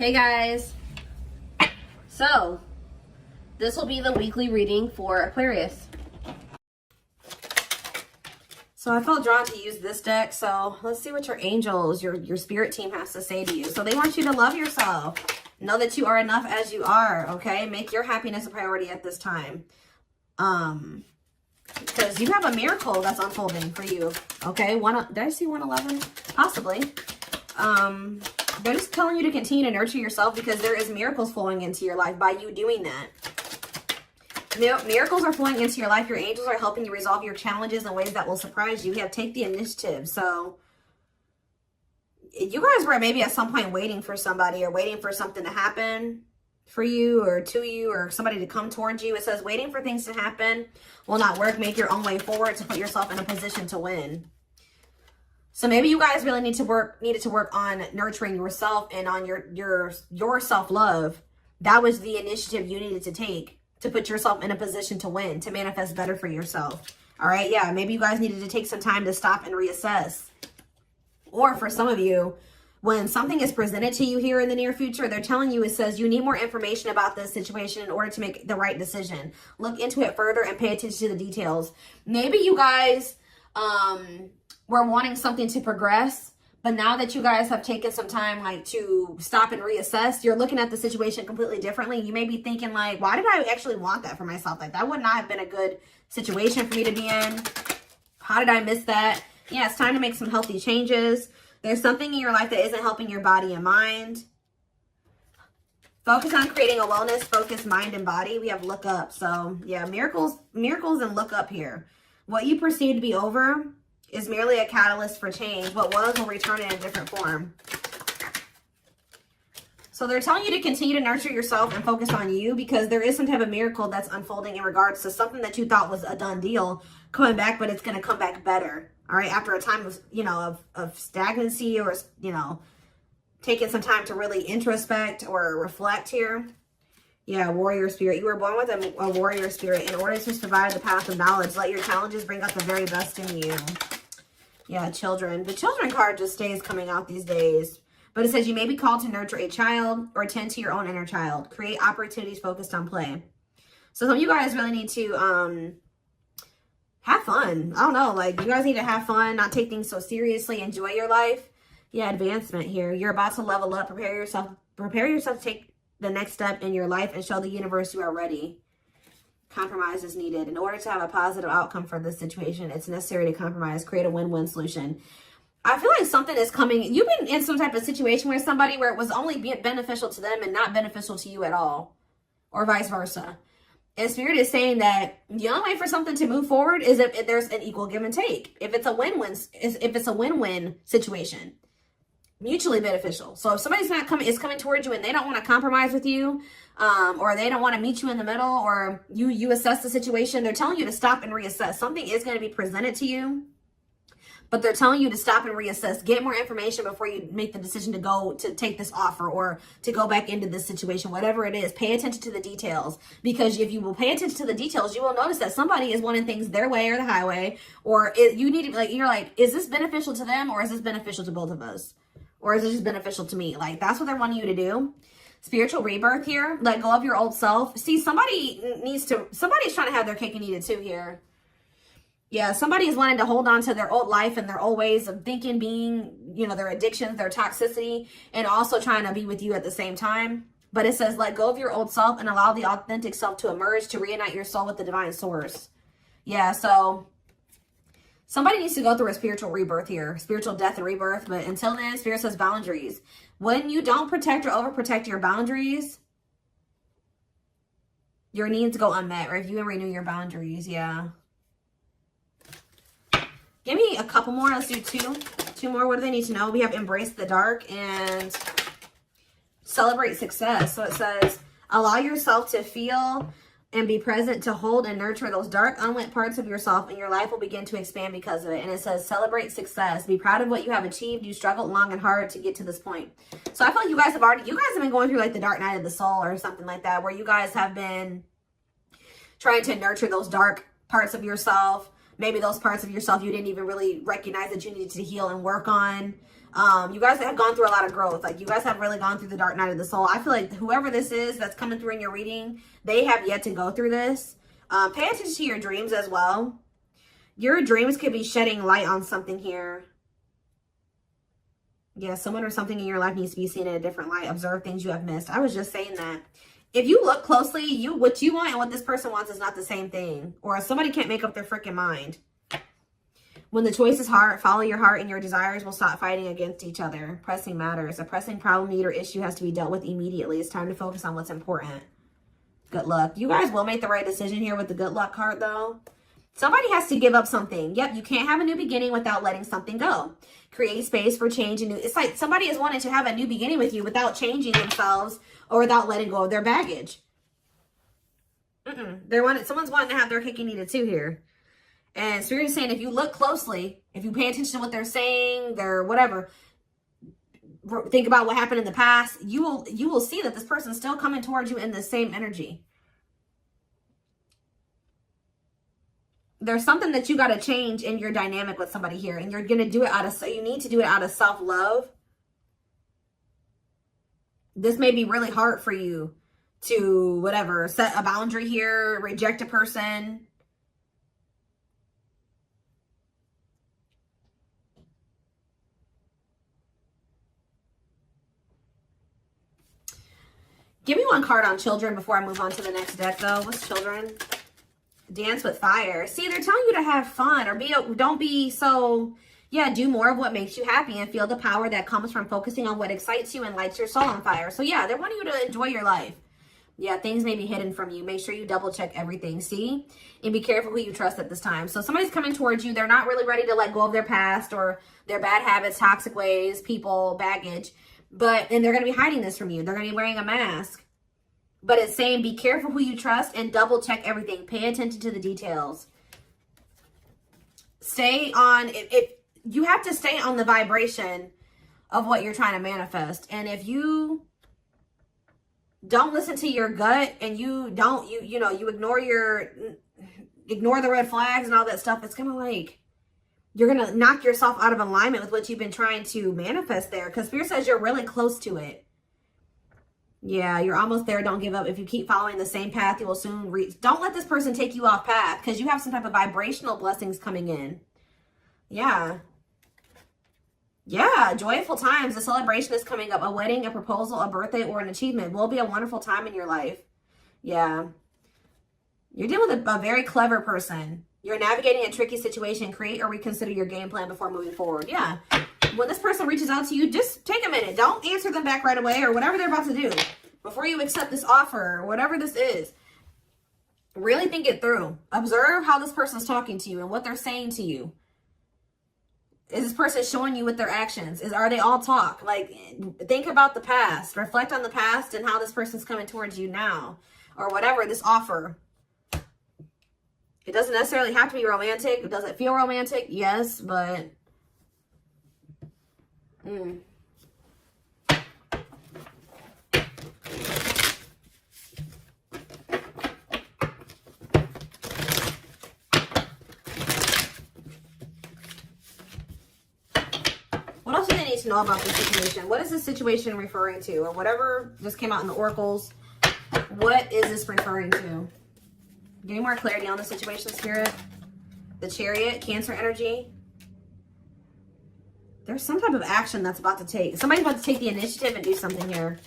Hey guys, so this will be the weekly reading for Aquarius. So I felt drawn to use this deck, so let's see what your angels, your spirit team has to say to you. So they want you to love yourself. Know that you are enough as you are, okay? Make your happiness a priority at this time. Because you have a miracle that's unfolding for you, okay? Did I see 111? Possibly. They're just telling you to continue to nurture yourself because there is miracles flowing into your life by you doing that. Miracles are flowing into your life. Your angels are helping you resolve your challenges in ways that will surprise you. Take the initiative. So you guys were maybe at some point waiting for somebody or waiting for something to happen for you or to you or somebody to come towards you. It says waiting for things to happen will not work. Make your own way forward to put yourself in a position to win. So maybe you guys really needed to work on nurturing yourself and on your self-love. That was the initiative you needed to take to put yourself in a position to win, to manifest better for yourself. All right, yeah, maybe you guys needed to take some time to stop and reassess. Or for some of you, when something is presented to you here in the near future, they're telling you, it says you need more information about this situation in order to make the right decision. Look into it further and pay attention to the details. Maybe you guys were wanting something to progress, but now that you guys have taken some time like to stop and reassess, you're looking at the situation completely differently. You may be thinking like, why did I actually want that for myself? Like that would not have been a good situation for me to be in. How did I miss that? Yeah, it's time to make some healthy changes. There's something in your life that isn't helping your body and mind. Focus on creating a wellness focused mind and body. We have look up. So yeah, miracles and look up here. What you perceive to be over is merely a catalyst for change. What was will return in a different form. So they're telling you to continue to nurture yourself and focus on you because there is some type of miracle that's unfolding in regards to something that you thought was a done deal coming back, but it's going to come back better. All right. After a time of, of stagnancy or, taking some time to really introspect or reflect here. Yeah, warrior spirit. You were born with a warrior spirit. In order to survive the path of knowledge, let your challenges bring out the very best in you. Yeah, children. The children card just stays coming out these days. But it says you may be called to nurture a child or tend to your own inner child. Create opportunities focused on play. So some of you guys really need to have fun. I don't know. Like, you guys need to have fun, not take things so seriously. Enjoy your life. Yeah, advancement here. You're about to level up. Prepare yourself to take the next step in your life and show the universe you are ready. Compromise is needed. In order to have a positive outcome for this situation, it's necessary to compromise, create a win-win solution. I feel like something is coming. You've been in some type of situation with somebody where it was only beneficial to them and not beneficial to you at all, or vice versa. And Spirit is saying that the only way for something to move forward is if there's an equal give and take. If it's a win-win situation. Mutually beneficial. So if somebody's is coming towards you and they don't want to compromise with you, or they don't want to meet you in the middle, or you assess the situation, they're telling you to stop and reassess. Something is going to be presented to you, but they're telling you to stop and reassess. Get more information before you make the decision to take this offer or to go back into this situation, whatever it is. Pay attention to the details, because if you will pay attention to the details, you will notice that somebody is wanting things their way or the highway, or you need to you're like, is this beneficial to them or is this beneficial to both of us? Or is it just beneficial to me? Like, that's what they're wanting you to do. Spiritual rebirth here. Let go of your old self. See, somebody's trying to have their cake and eat it too here. Yeah, somebody is wanting to hold on to their old life and their old ways of thinking, being, their addictions, their toxicity, and also trying to be with you at the same time. But it says, let go of your old self and allow the authentic self to emerge, to reunite your soul with the divine source. Yeah, so somebody needs to go through a spiritual rebirth here, spiritual death and rebirth. But until then, Spirit says boundaries. When you don't protect or overprotect your boundaries, your needs go unmet. Review and renew your boundaries. Yeah. Give me a couple more. Let's do two more. What do they need to know? We have embrace the dark and celebrate success. So it says, allow yourself to feel and be present to hold and nurture those dark, unlit parts of yourself, and your life will begin to expand because of it. And it says, celebrate success. Be proud of what you have achieved. You struggled long and hard to get to this point. So I feel like you guys have been going through like the dark night of the soul or something like that, where you guys have been trying to nurture those dark parts of yourself. Maybe those parts of yourself you didn't even really recognize that you needed to heal and work on. You guys have gone through a lot of growth. Like, you guys have really gone through the dark night of the soul. I feel like whoever this is that's coming through in your reading, they have yet to go through this. Pay attention to your dreams as well. Your dreams could be shedding light on something here. Yeah, someone or something in your life needs to be seen in a different light. Observe things you have missed. I was just saying that. If you look closely, what you want and what this person wants is not the same thing. Or somebody can't make up their freaking mind. When the choice is hard, follow your heart and your desires will stop fighting against each other. Pressing matters. A pressing problem, need, or issue has to be dealt with immediately. It's time to focus on what's important. Good luck. You guys will make the right decision here with the good luck card, though. Somebody has to give up something. Yep, you can't have a new beginning without letting something go. Create space for change. And new. It's like somebody is wanting to have a new beginning with you without changing themselves or without letting go of their baggage. Someone's wanting to have their cake and eat it too here. And Spirit is saying, if you look closely, if you pay attention to what they're saying, their whatever, think about what happened in the past, you will see that this person's still coming towards you in the same energy. There's something that you got to change in your dynamic with somebody here, and you're going to do it you need to do it out of self-love. This may be really hard for you to, whatever, set a boundary here, reject a person. Give me one card on children before I move on to the next deck, though. What's children? Dance with fire. See, they're telling you to have fun or don't be so, yeah, do more of what makes you happy and feel the power that comes from focusing on what excites you and lights your soul on fire. So, yeah, they want you to enjoy your life. Yeah, things may be hidden from you. Make sure you double check everything, see? And be careful who you trust at this time. So somebody's coming towards you. They're not really ready to let go of their past or their bad habits, toxic ways, people, baggage. And they're going to be hiding this from you. They're going to be wearing a mask. But it's saying be careful who you trust and double check everything. Pay attention to the details. Stay on, you have to stay on the vibration of what you're trying to manifest. And if you don't listen to your gut and you ignore the red flags and all that stuff, it's going to like, you're going to knock yourself out of alignment with what you've been trying to manifest there. Because Spirit says you're really close to it. Yeah, you're almost there. Don't give up. If you keep following the same path, you will soon reach. Don't let this person take you off path because you have some type of vibrational blessings coming in. Yeah. Yeah, joyful times. A celebration is coming up. A wedding, a proposal, a birthday, or an achievement will be a wonderful time in your life. Yeah. You're dealing with a very clever person. You're navigating a tricky situation. Create or reconsider your game plan before moving forward. Yeah. When this person reaches out to you, just take a minute. Don't answer them back right away or whatever they're about to do. Before you accept this offer or whatever this is, really think it through. Observe how this person's talking to you and what they're saying to you. Is this person showing you with their actions? Are they all talk? Like, think about the past. Reflect on the past and how this person's coming towards you now. Or whatever, this offer. It doesn't necessarily have to be romantic. Does it feel romantic? Yes, but... What else do they need to know about this situation? What is this situation referring to? Or whatever just came out in the oracles. What is this referring to? Give me more clarity on the situation, Spirit. The Chariot, Cancer energy. There's some type of action that's about to take. Somebody's about to take the initiative and do something here.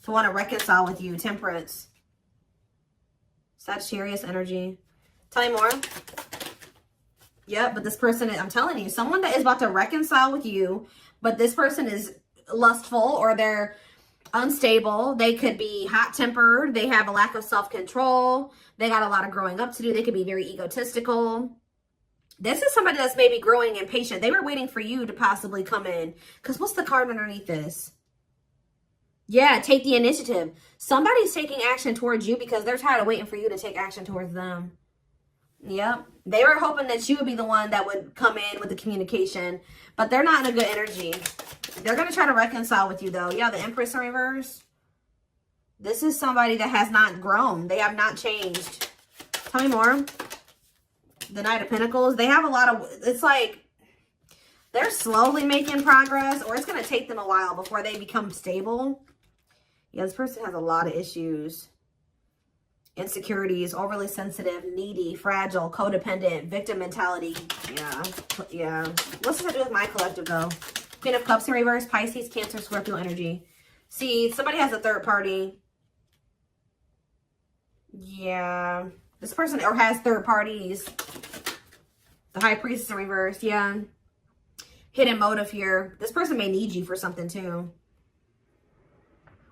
To want to reconcile with you. Temperance. Sagittarius energy. Tell me more. Yep, but this person, I'm telling you, someone that is about to reconcile with you, but this person is lustful or they're unstable. They could be hot-tempered. They have a lack of self-control. They got a lot of growing up to do. They could be very egotistical. This is somebody that's maybe growing impatient. They were waiting for you to possibly come in. Because what's the card underneath this? Yeah, take the initiative. Somebody's taking action towards you because they're tired of waiting for you to take action towards them. Yep. They were hoping that you would be the one that would come in with the communication. But they're not in a good energy. They're going to try to reconcile with you, though. Yeah, the Empress in reverse. This is somebody that has not grown. They have not changed. Tell me more. The Knight of Pentacles. They have a lot of... It's like... They're slowly making progress, or it's going to take them a while before they become stable. Yeah, this person has a lot of issues. Insecurities, overly sensitive, needy, fragile, codependent, victim mentality. Yeah. What's this have to do with my collective, though? Queen of Cups in reverse, Pisces, Cancer, Scorpio energy. See, somebody has a third party. Yeah. This person or has third parties. The High Priestess in reverse. Yeah. Hidden motive here. This person may need you for something too.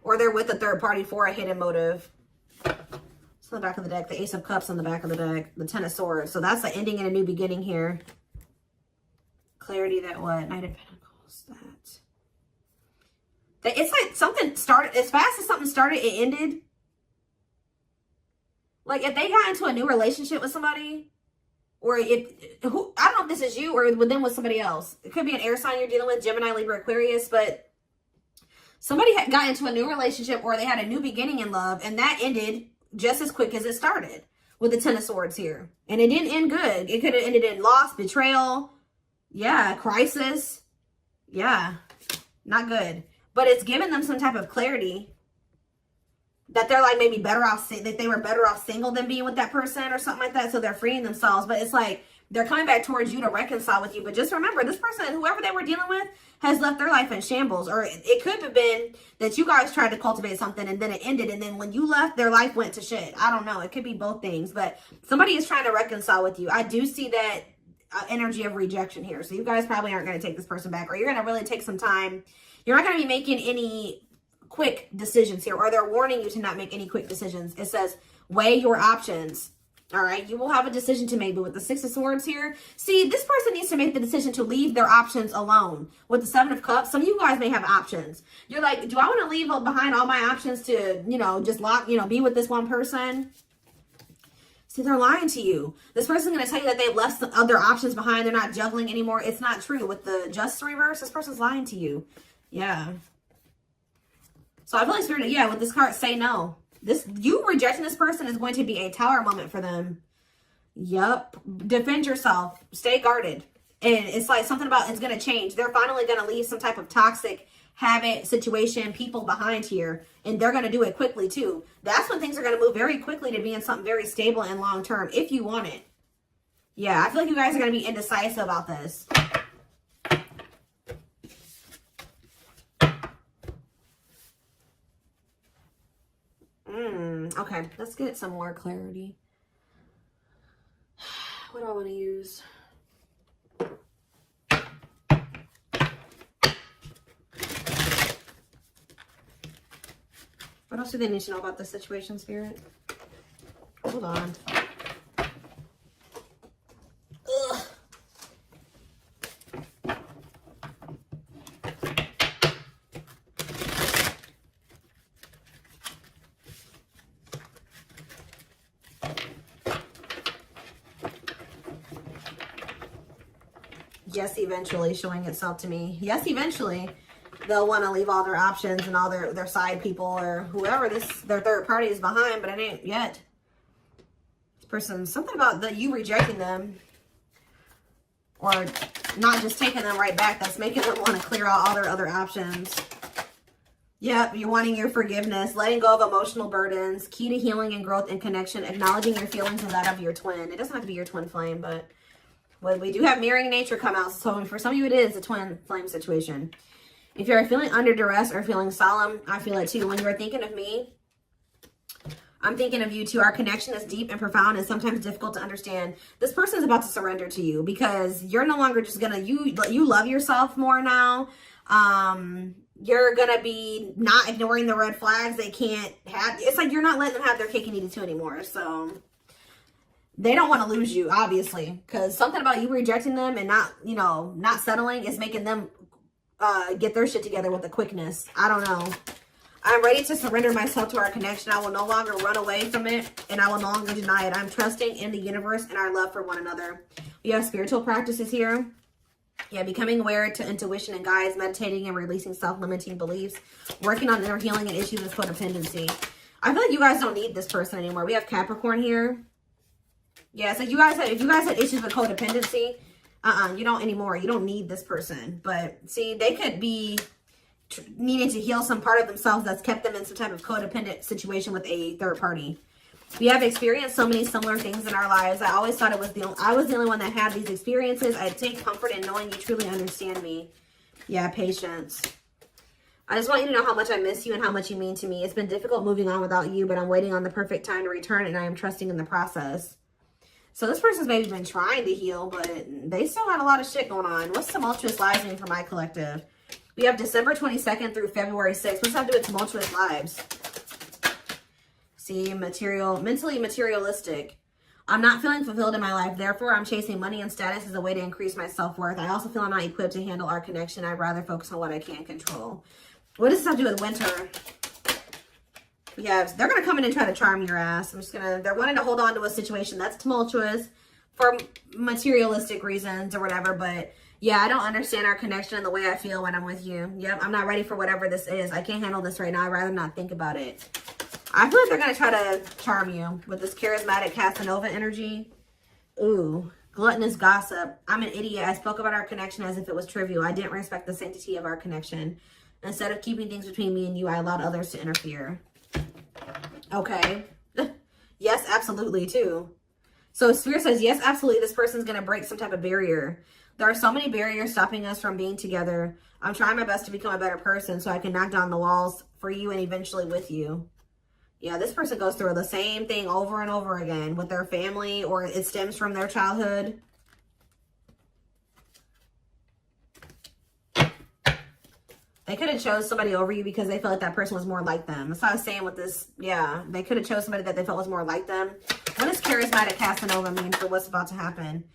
Or they're with a third party for a hidden motive. It's on the back of the deck. The Ace of Cups on the back of the deck. The Ten of Swords. So that's the ending and a new beginning here. Clarity that what? Knight of Pentacles. That. It's like something started. As fast as something started, it ended. Like if they got into a new relationship with somebody. Or I don't know if this is you or with them with somebody else. It could be an air sign you're dealing with, Gemini, Libra, Aquarius, but somebody got into a new relationship or they had a new beginning in love, and that ended just as quick as it started with the Ten of Swords here. And it didn't end good. It could have ended in loss, betrayal, yeah, crisis. Yeah, not good. But it's given them some type of clarity that they're like maybe better off, that they were better off single than being with that person or something like that. So they're freeing themselves. But it's like they're coming back towards you to reconcile with you. But just remember, this person, whoever they were dealing with, has left their life in shambles. Or it could have been that you guys tried to cultivate something and then it ended. And then when you left, their life went to shit. I don't know. It could be both things. But somebody is trying to reconcile with you. I do see that energy of rejection here. So you guys probably aren't going to take this person back. Or you're going to really take some time. You're not going to be making any quick decisions here, or they're warning you to not make any quick decisions. It says weigh your options. All right, you will have a decision to make. But with the Six of Swords here, see, this person needs to make the decision to leave their options alone. With the Seven of Cups, some of you guys may have options. You're like, do I want to leave behind all my options to, you know, just be with this one person? See, they're lying to you. This person's going to tell you that they've left some other options behind. They're not juggling anymore. It's not true. With the Justice reverse, this person's lying to you. Yeah. So I feel like Spirit, yeah, with this card, say no. You rejecting this person is going to be a tower moment for them. Yup. Defend yourself. Stay guarded. And it's like something about it's going to change. They're finally going to leave some type of toxic habit, situation, people behind here. And they're going to do it quickly too. That's when things are going to move very quickly to be in something very stable and long term if you want it. Yeah, I feel like you guys are going to be indecisive about this. Okay, let's get some more clarity. What do I want to use? What else do they need to know about the situation, Spirit? Hold on. Ugh. Yes, eventually, showing itself to me. Yes, eventually, they'll want to leave all their options and all their side people or whoever their third party is behind, but it ain't yet. This person, something about you rejecting them or not just taking them right back, that's making them want to clear out all their other options. Yep, you're wanting your forgiveness, letting go of emotional burdens, key to healing and growth and connection, acknowledging your feelings and that of your twin. It doesn't have to be your twin flame, but well, we do have mirroring nature come out. So for some of you, it is a twin flame situation. If you're feeling under duress or feeling solemn, I feel it too. When you are thinking of me, I'm thinking of you too. Our connection is deep and profound and sometimes difficult to understand. This person is about to surrender to you because you're no longer just gonna, you love yourself more now. You're gonna be not ignoring the red flags. They can't have, it's like you're not letting them have their cake and eat it too anymore. So they don't want to lose you, obviously, because something about you rejecting them and not settling is making them get their shit together with a quickness. I don't know. I'm ready to surrender myself to our connection. I will no longer run away from it, and I will no longer deny it. I'm trusting in the universe and our love for one another. We have spiritual practices here. Yeah, becoming aware to intuition and guides, meditating and releasing self-limiting beliefs, working on inner healing and issues with codependency. I feel like you guys don't need this person anymore. We have Capricorn here. Yeah, so if you guys had issues with codependency, You don't anymore. You don't need this person. But see, they could be needing to heal some part of themselves that's kept them in some type of codependent situation with a third party. We have experienced so many similar things in our lives. I always thought I was the only one that had these experiences. I take comfort in knowing you truly understand me. Yeah, patience. I just want you to know how much I miss you and how much you mean to me. It's been difficult moving on without you, but I'm waiting on the perfect time to return, and I am trusting in the process. So this person's maybe been trying to heal, but they still had a lot of shit going on. What's tumultuous lives mean for my collective? We have December 22nd through February 6th. What's that have to do with tumultuous lives? See, mentally materialistic. I'm not feeling fulfilled in my life. Therefore, I'm chasing money and status as a way to increase my self-worth. I also feel I'm not equipped to handle our connection. I'd rather focus on what I can control. What does this have to do with winter? Yeah, they're going to come in and try to charm your ass. They're wanting to hold on to a situation that's tumultuous for materialistic reasons or whatever. But yeah, I don't understand our connection and the way I feel when I'm with you. Yep, I'm not ready for whatever this is. I can't handle this right now. I'd rather not think about it. I feel like they're going to try to charm you with this charismatic Casanova energy. Ooh, gluttonous gossip. I'm an idiot. I spoke about our connection as if it was trivial. I didn't respect the sanctity of our connection. Instead of keeping things between me and you, I allowed others to interfere. Okay. Yes, absolutely, too. So Spirit says, yes, absolutely, this person's going to break some type of barrier. There are so many barriers stopping us from being together. I'm trying my best to become a better person so I can knock down the walls for you and eventually with you. Yeah, this person goes through the same thing over and over again with their family, or it stems from their childhood. They could have chose somebody over you because they felt like that person was more like them. That's what I was saying with this. Yeah, they could have chose somebody that they felt was more like them. What does charismatic Casanova mean for what's about to happen?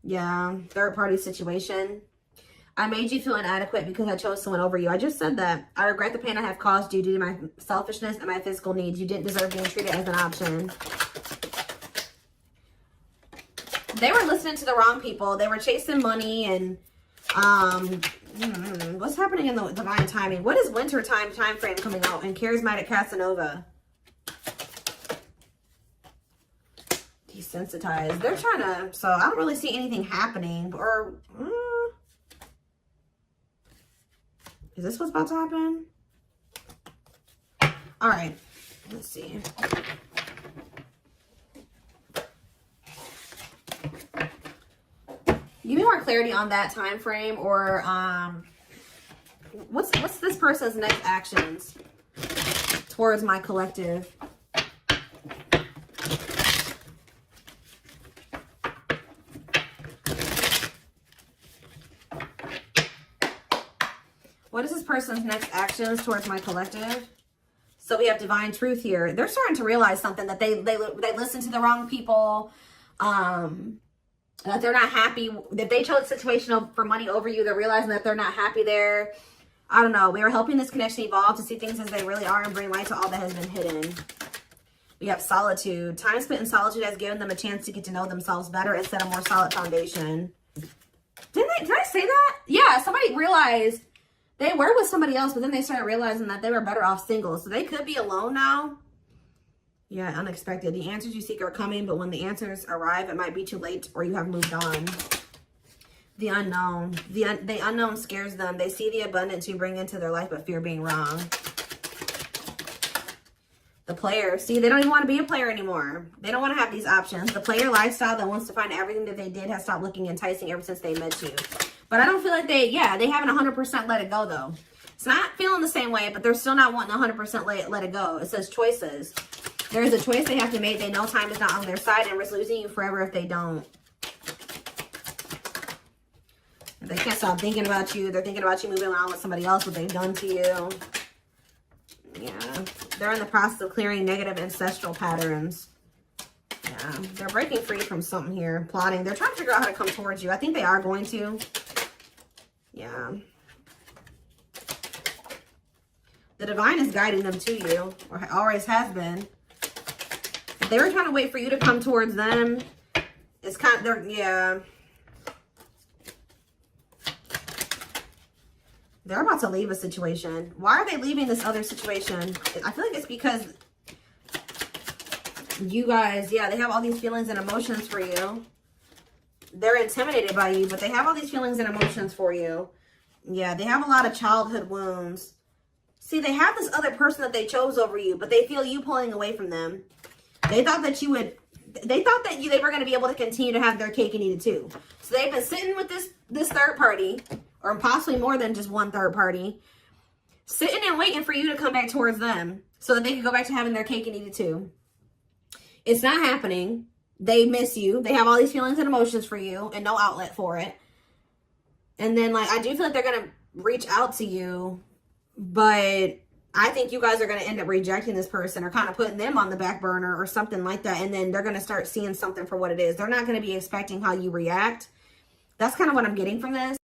Yeah, third party situation. I made you feel inadequate because I chose someone over you. I just said that. I regret the pain I have caused you due to my selfishness and my physical needs. You didn't deserve being treated as an option. They were listening to the wrong people. They were chasing money and what's happening in the divine timing? What is winter time frame coming out in charismatic Casanova? Desensitized. They're trying to, so I don't really see anything happening. Or is this what's about to happen? All right, let's see. Give me more clarity on that time frame, or what's this person's next actions towards my collective? What is this person's next actions towards my collective? So we have divine truth here. They're starting to realize something, that they listen to the wrong people. That they're not happy. That they chose a situation for money over you. They're realizing that they're not happy there. I don't know. We are helping this connection evolve to see things as they really are and bring light to all that has been hidden. We have solitude. Time spent in solitude has given them a chance to get to know themselves better and set a more solid foundation. Did I say that? Yeah, somebody realized they were with somebody else, but then they started realizing that they were better off single. So they could be alone now. Yeah, unexpected. The answers you seek are coming, but when the answers arrive, it might be too late or you have moved on. The unknown. The unknown scares them. They see the abundance you bring into their life, but fear being wrong. The player. See, they don't even want to be a player anymore. They don't want to have these options. The player lifestyle that wants to find everything that they did has stopped looking enticing ever since they met you. But I don't feel like they haven't 100% let it go, though. It's not feeling the same way, but they're still not wanting 100% let it go. It says choices. There is a choice they have to make. They know time is not on their side and risk losing you forever if they don't. They can't stop thinking about you. They're thinking about you moving around with somebody else, what they've done to you. Yeah. They're in the process of clearing negative ancestral patterns. Yeah. They're breaking free from something here. Plotting. They're trying to figure out how to come towards you. I think they are going to. Yeah. The divine is guiding them to you, or always has been. If they were trying to wait for you to come towards them, it's kind of, yeah. They're about to leave a situation. Why are they leaving this other situation? I feel like it's because you guys, yeah, they have all these feelings and emotions for you. They're intimidated by you, but they have all these feelings and emotions for you. Yeah, they have a lot of childhood wounds. See, they have this other person that they chose over you, but they feel you pulling away from them. They thought that you would, they thought that they were going to be able to continue to have their cake and eat it too. So they've been sitting with this third party, or possibly more than just one third party, sitting and waiting for you to come back towards them so that they can go back to having their cake and eat it too. It's not happening. They miss you. They have all these feelings and emotions for you and no outlet for it. And then, like, I do feel like they're going to reach out to you, but I think you guys are going to end up rejecting this person or kind of putting them on the back burner or something like that. And then they're going to start seeing something for what it is. They're not going to be expecting how you react. That's kind of what I'm getting from this.